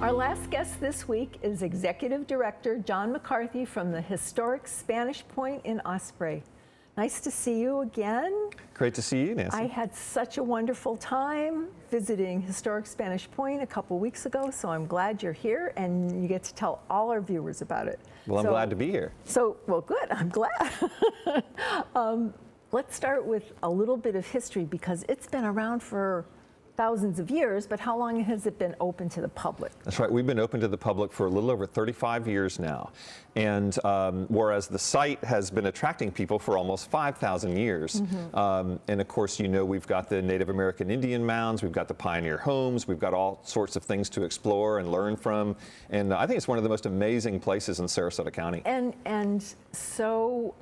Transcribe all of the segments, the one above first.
Our last guest this week is Executive Director John McCarthy from the historic Spanish Point in Osprey. Nice to see you again. Great to see you, Nancy. I had such a wonderful time visiting historic Spanish Point a couple weeks ago, so I'm glad you're here and you get to tell all our viewers about it. Well, I'm glad to be here. Well, good, I'm glad. Let's start with a little bit of history because it's been around for thousands of years, but how long has it been open to the public? That's right. We've been open to the public for a little over 35 years now. And whereas the site has been attracting people for almost 5,000 years. And of course, you know, we've got the Native American Indian mounds, we've got the pioneer homes, we've got all sorts of things to explore and learn from. And I think it's one of the most amazing places in Sarasota County. And so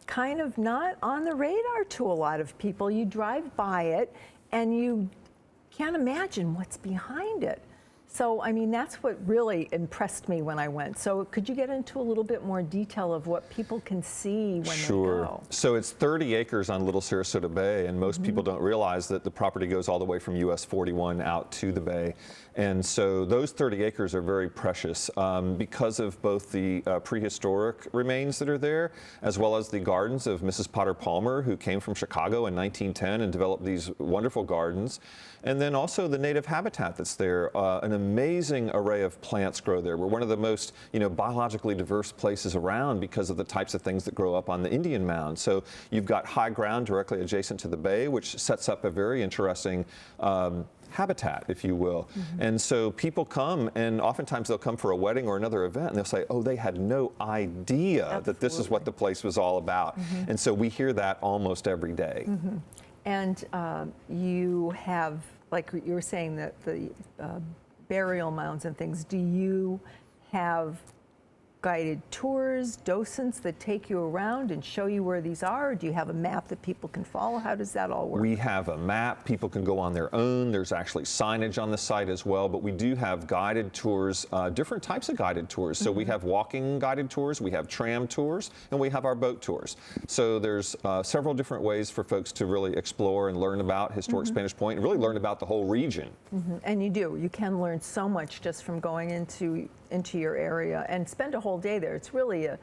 kind of not on the radar to a lot of people. You drive by it and you can't imagine what's behind it. So, I mean, that's what really impressed me when I went. So could you get into a little bit more detail of what people can see when they go? So it's 30 acres on Little Sarasota Bay, and most people don't realize that the property goes all the way from US 41 out to the bay. And so those 30 acres are very precious because of both the prehistoric remains that are there, as well as the gardens of Mrs. Potter Palmer, who came from Chicago in 1910 and developed these wonderful gardens. And then also the native habitat that's there. An amazing array of plants grow there. We're one of the most, biologically diverse places around because of the types of things that grow up on the Indian mound. So you've got high ground directly adjacent to the bay, which sets up a very interesting habitat, if you will. And so people come, and oftentimes they'll come for a wedding or another event, and they'll say, oh, they had no idea that this is what the place was all about. And so we hear that almost every day. And you have, like you were saying, that the burial mounds and things, do you have guided tours, docents that take you around and show you where these are? Or do you have a map that people can follow? How does that all work? We have a map. People can go on their own. There's actually signage on the site as well, but we do have guided tours, different types of guided tours. So we have walking guided tours, we have tram tours, and we have our boat tours. So there's several different ways for folks to really explore and learn about historic Spanish Point and really learn about the whole region. And you do. You can learn so much just from going into your area and spend a whole day there. It's really a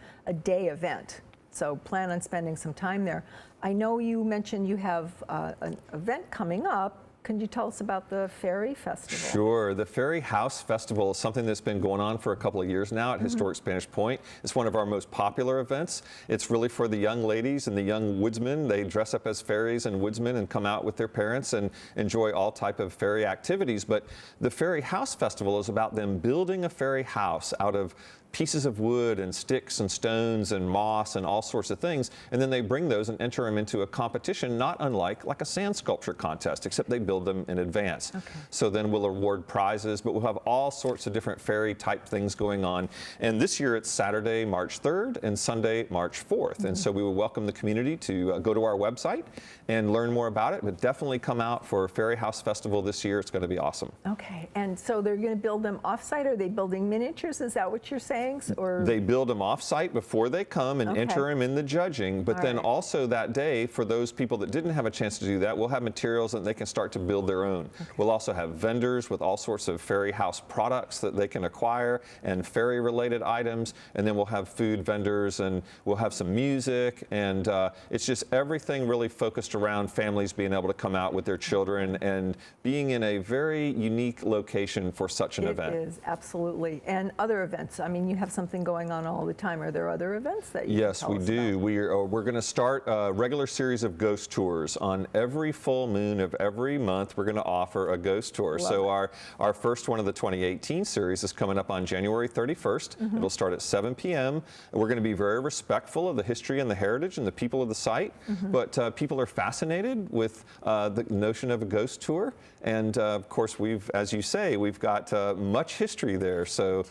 day event. So plan on spending some time there. I know you mentioned you have an event coming up. Can you tell us about the Ferry Festival? Sure. The Ferry House Festival is something that's been going on for a couple of years now at Historic Spanish Point. It's one of our most popular events. It's really for the young ladies and the young woodsmen. They dress up as fairies and woodsmen and come out with their parents and enjoy all type of fairy activities. But the Ferry House Festival is about them building a fairy house out of pieces of wood and sticks and stones and moss and all sorts of things, and then they bring those and enter them into a competition not unlike like a sand sculpture contest, except they build them in advance. So then we'll award prizes, but we'll have all sorts of different fairy type things going on. And this year it's Saturday, March 3rd and Sunday, March 4th. And so we will welcome the community to go to our website and learn more about it, but definitely come out for Ferry House Festival this year. It's going to be awesome. Okay, and so they're going to build them off-site? Are they building miniatures? Is that what you're saying? Or they build them off-site before they come and enter them in the judging, but then also that day, for those people that didn't have a chance to do that, we'll have materials that they can start to build their own. We'll also have vendors with all sorts of fairy house products that they can acquire and fairy related items, and then we'll have food vendors and we'll have some music, and it's just everything really focused around families being able to come out with their children and being in a very unique location for such an event. It is, absolutely. And other events, I mean, you have something going on all the time. Are there other events that you Yes, we do. We're going to start a regular series of ghost tours. On every full moon of every month, we're going to offer a ghost tour. So our first one of the 2018 series is coming up on January 31st. It'll start at 7 p.m. We're going to be very respectful of the history and the heritage and the people of the site, but people are fascinated with the notion of a ghost tour. And of course, as you say, we've got much history there. So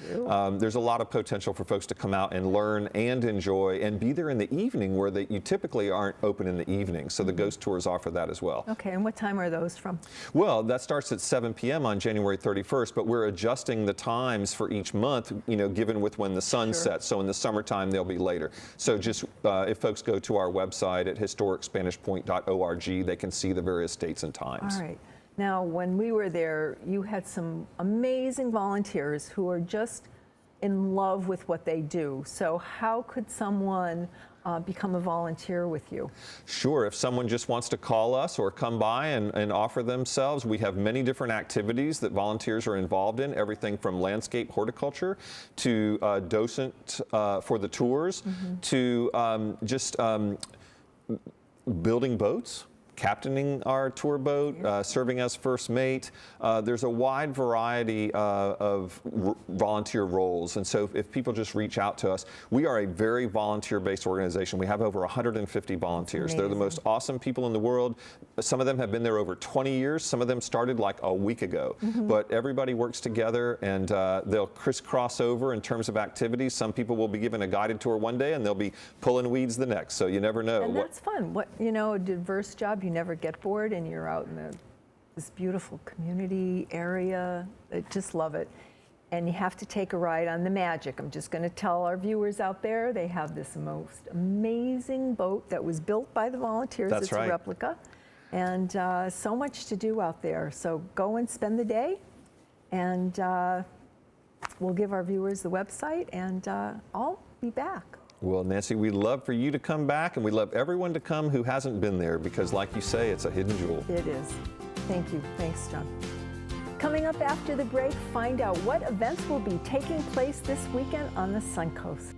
there's a lot of potential for folks to come out and learn and enjoy and be there in the evening where you typically aren't open in the evening. So the ghost tours offer that as well. Okay, and what time are those from? Well, that starts at 7 p.m. on January 31st, but we're adjusting the times for each month, given with when the sun sets. So in the summertime, they'll be later. So just if folks go to our website at historicspanishpoint.org, they can see the various dates and times. All right. Now, when we were there, you had some amazing volunteers who are just in love with what they do. So how could someone become a volunteer with you? Sure. If someone just wants to call us or come by and offer themselves, we have many different activities that volunteers are involved in, everything from landscape horticulture to docent for the tours to just building boats, captaining our tour boat, serving as first mate. There's a wide variety of volunteer roles. And so if people just reach out to us, we are a very volunteer-based organization. We have over 150 volunteers. They're the most awesome people in the world. Some of them have been there over 20 years. Some of them started like a week ago. But everybody works together, and they'll crisscross over in terms of activities. Some people will be given a guided tour one day, and they'll be pulling weeds the next. So you never know. And that's fun. A diverse job. You never get bored, and you're out in this beautiful community area. I just love it. And you have to take a ride on the Magic. I'm just going to tell our viewers out there, they have this most amazing boat that was built by the volunteers. That's it's right. A replica. And so much to do out there. So go and spend the day, and we'll give our viewers the website, and I'll be back. Well, Nancy, we'd love for you to come back, and we'd love everyone to come who hasn't been there, because like you say, it's a hidden jewel. It is. Thank you. Thanks, John. Coming up after the break, find out what events will be taking place this weekend on the Suncoast.